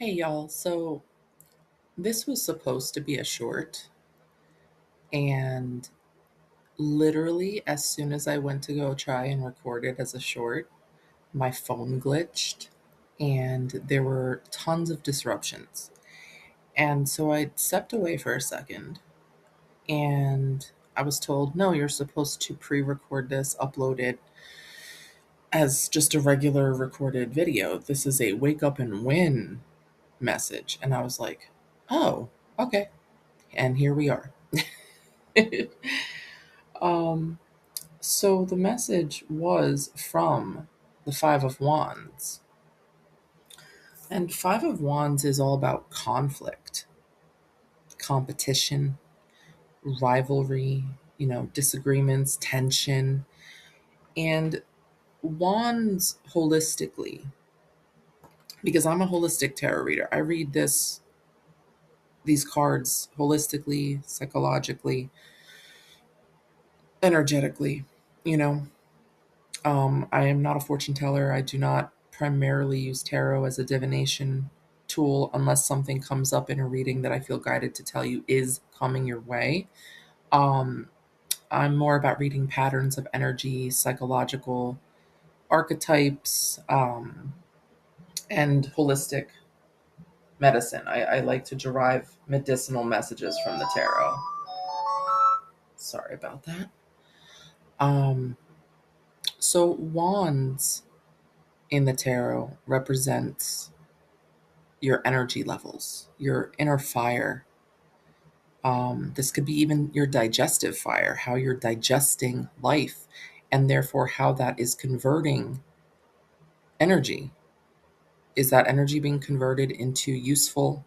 Hey y'all, so this was supposed to be a short, and literally, as soon as I went to go try and record it as a short, my phone glitched and there were tons of disruptions. And so I stepped away for a second and I was told, no, you're supposed to pre record this, upload it as just a regular recorded video. This is a wake up and win message. And I was like, oh, okay. And here we are. um, so the message was from the Five of Wands. And Five of Wands is all about conflict, competition, rivalry, disagreements, tension. And Wands holistically, because I'm a holistic tarot reader, I read these cards holistically, psychologically, energetically, you know. I am not a fortune teller. I do not primarily use tarot as a divination tool unless something comes up in a reading that I feel guided to tell you is coming your way. Um, I'm more about reading patterns of energy, psychological archetypes, and holistic medicine. I like to derive medicinal messages from the tarot. Sorry about that. Um, so, wands in the tarot represents your energy levels, your inner fire. This could be even your digestive fire, how you're digesting life, and therefore how that is converting energy. Is that energy being converted into useful,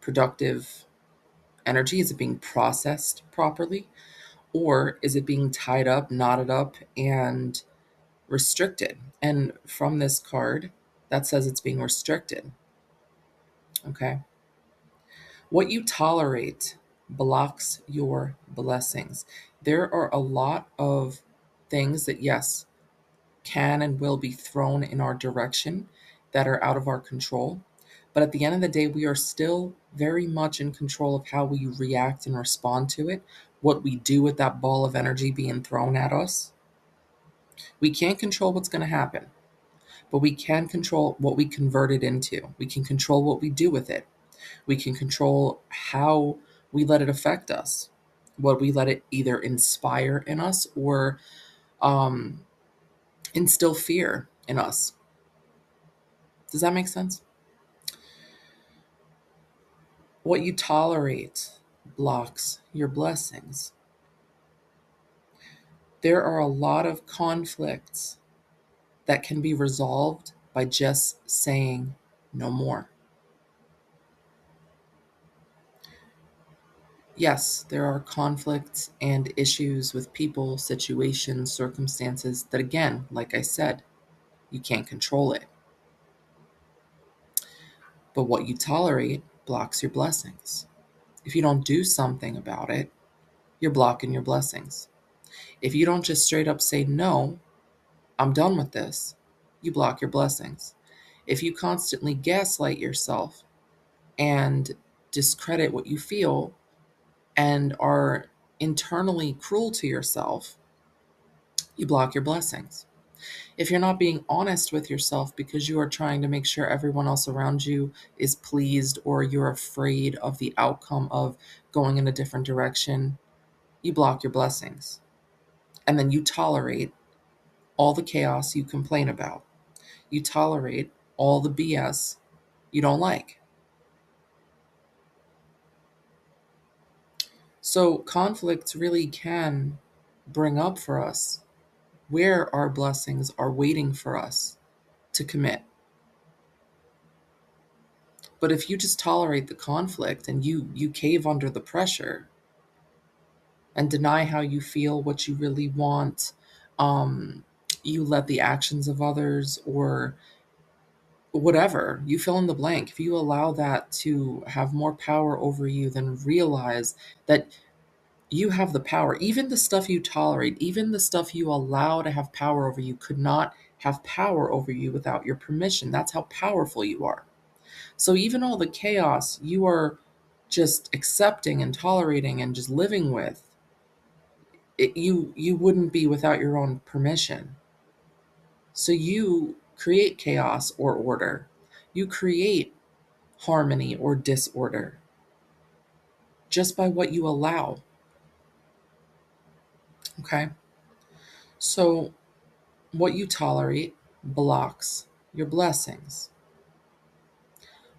productive energy? Is it being processed properly? Or is it being tied up, knotted up, and restricted? And from this card, that says it's being restricted. Okay. What you tolerate blocks your blessings. There are a lot of things that, yes, can and will be thrown in our direction that are out of our control. But at the end of the day, we are still very much in control of how we react and respond to it, what we do with that ball of energy being thrown at us. We can't control what's going to happen, but we can control what we convert it into. We can control what we do with it. We can control how we let it affect us, what we let it either inspire in us or um, instill fear in us. Does that make sense? What you tolerate blocks your blessings. There are a lot of conflicts that can be resolved by just saying no more. Yes, there are conflicts and issues with people, situations, circumstances that, again, like I said, you can't control it. But what you tolerate blocks your blessings. If you don't do something about it, you're blocking your blessings. If you don't just straight up say, no, I'm done with this, you block your blessings. If you constantly gaslight yourself and discredit what you feel and are internally cruel to yourself, you block your blessings. If you're not being honest with yourself because you are trying to make sure everyone else around you is pleased or you're afraid of the outcome of going in a different direction, you block your blessings. And then you tolerate all the chaos you complain about. You tolerate all the BS you don't like. So conflicts really can bring up for us where our blessings are waiting for us to commit. But if you just tolerate the conflict and you cave under the pressure and deny how you feel, what you really want, um, you let the actions of others or whatever, you fill in the blank. If you allow that to have more power over you, then realize that you have the power. Even the stuff you tolerate, even the stuff you allow to have power over you, could not have power over you without your permission. That's how powerful you are. So even all the chaos you are just accepting and tolerating and just living with, you wouldn't be without your own permission. So you create chaos or order. You create harmony or disorder just by what you allow. Okay? So what you tolerate blocks your blessings.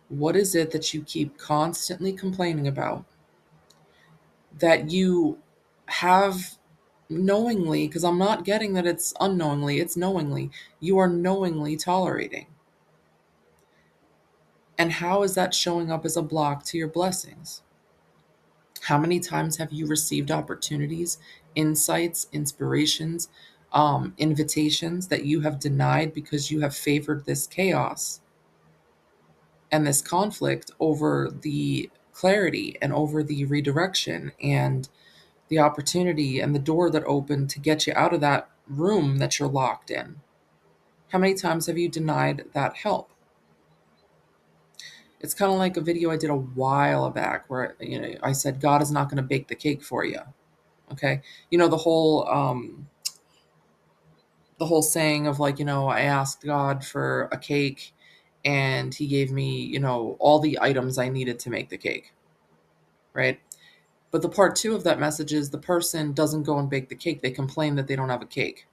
What is it that you keep constantly complaining about that you have knowingly, because I'm not getting that it's unknowingly, it's knowingly, you are knowingly tolerating? And how is that showing up as a block to your blessings? How many times have you received opportunities, insights, inspirations, invitations that you have denied because you have favored this chaos and this conflict over the clarity and over the redirection and the opportunity and the door that opened to get you out of that room that you're locked in? How many times have you denied that help? It's kind of like a video I did a while back where I said God is not going to bake the cake for you. Okay, the whole saying of like, I asked God for a cake and he gave me, all the items I needed to make the cake, right? But the part two of that message is the person doesn't go and bake the cake. They complain that they don't have a cake.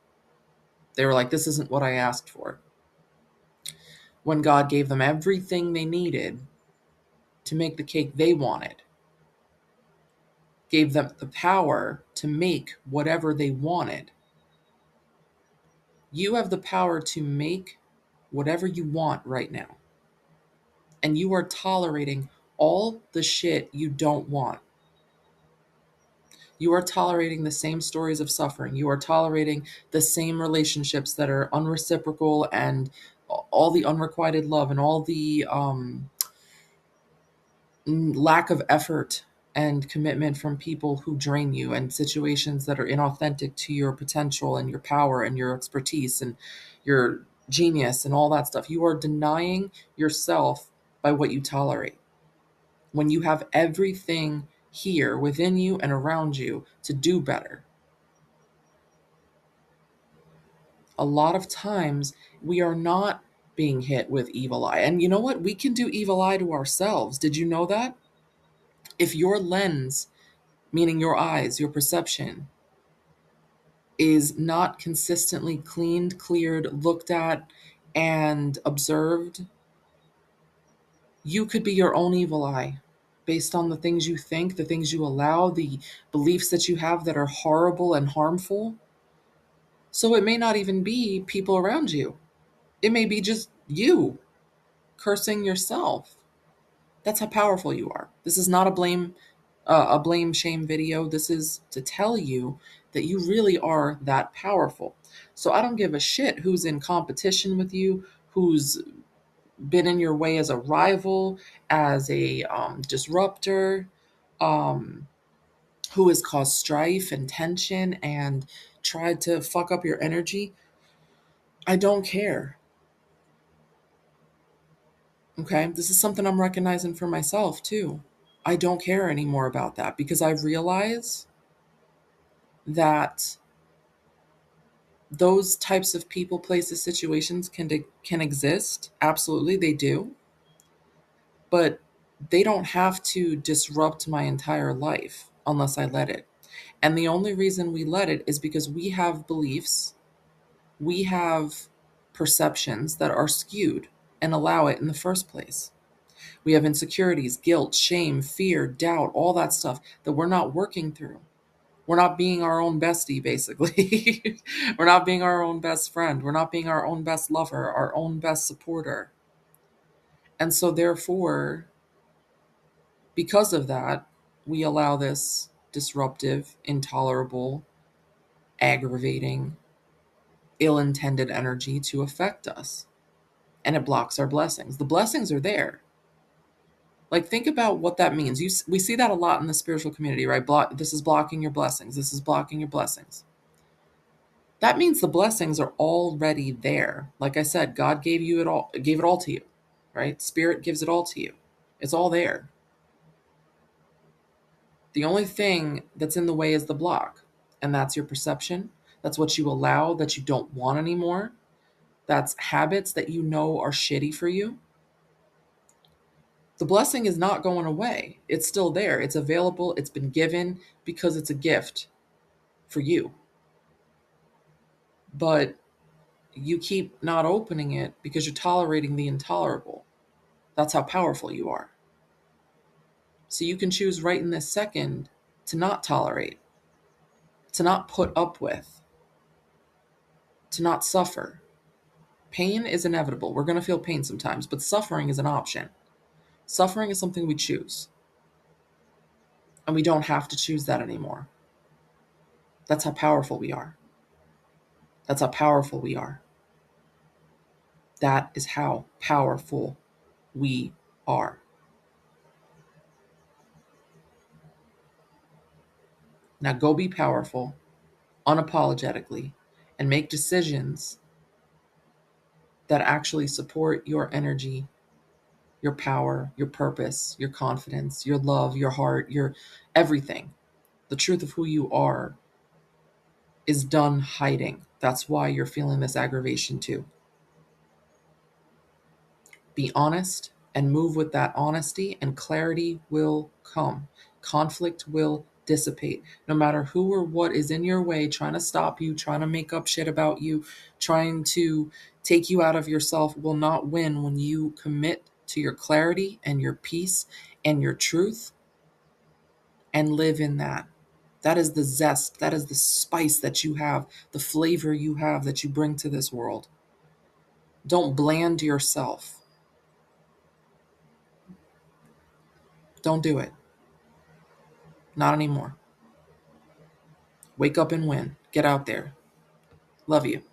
They were like, this isn't what I asked for. When God gave them everything they needed to make the cake they wanted, gave them the power to make whatever they wanted. You have the power to make whatever you want right now. And you are tolerating all the shit you don't want. You are tolerating the same stories of suffering. You are tolerating the same relationships that are unreciprocal and all the unrequited love and all the lack of effort and commitment from people who drain you and situations that are inauthentic to your potential and your power and your expertise and your genius and all that stuff. You are denying yourself by what you tolerate when you have everything here within you and around you to do better. A lot of times we are not being hit with evil eye. And you know what? We can do evil eye to ourselves. Did you know that? If your lens, meaning your eyes, your perception, is not consistently cleaned, cleared, looked at, and observed, you could be your own evil eye based on the things you think, the things you allow, the beliefs that you have that are horrible and harmful. So it may not even be people around you, it may be just you cursing yourself. That's how powerful you are. This is not a blame shame video. This is to tell you that you really are that powerful. So I don't give a shit who's in competition with you, who's been in your way as a rival, as a disruptor, um, who has caused strife and tension and tried to fuck up your energy. I don't care. Okay, this is something I'm recognizing for myself too. I don't care anymore about that because I realize that those types of people, places, situations can exist. Absolutely, they do. But they don't have to disrupt my entire life unless I let it. And the only reason we let it is because we have beliefs, we have perceptions that are skewed and allow it in the first place. We have insecurities, guilt, shame, fear, doubt, all that stuff that we're not working through. We're not being our own bestie, basically. We're not being our own best friend. We're not being our own best lover, our own best supporter. And so, therefore, because of that, we allow this disruptive, intolerable, aggravating, ill intended energy to affect us. And it blocks our blessings. The blessings are there. Like, think about what that means. We see that a lot in the spiritual community, right? This is blocking your blessings. This is blocking your blessings. That means the blessings are already there. Like I said, God gave it all to you, right? Spirit gives it all to you. It's all there. The only thing that's in the way is the block, and that's your perception. That's what you allow that you don't want anymore. That's habits that you know are shitty for you. The blessing is not going away. It's still there. It's available. It's been given because it's a gift for you. But you keep not opening it because you're tolerating the intolerable. That's how powerful you are. So you can choose right in this second to not tolerate, to not put up with, to not suffer. Pain is inevitable. We're going to feel pain sometimes, but suffering is an option. Suffering is something we choose. And we don't have to choose that anymore. That's how powerful we are. That's how powerful we are. That is how powerful we are. Now go be powerful, unapologetically, and make decisions that actually support your energy, your power, your purpose, your confidence, your love, your heart, your everything. The truth of who you are is done hiding. That's why you're feeling this aggravation too. Be honest and move with that honesty, and clarity will come. Conflict will dissipate. No matter who or what is in your way, trying to stop you, trying to make up shit about you, trying to take you out of yourself, will not win when you commit to your clarity and your peace and your truth and live in that. That is the zest, that is the spice that you have, the flavor you have that you bring to this world. Don't bland yourself. Don't do it. Not anymore. Wake up and win. Get out there. Love you.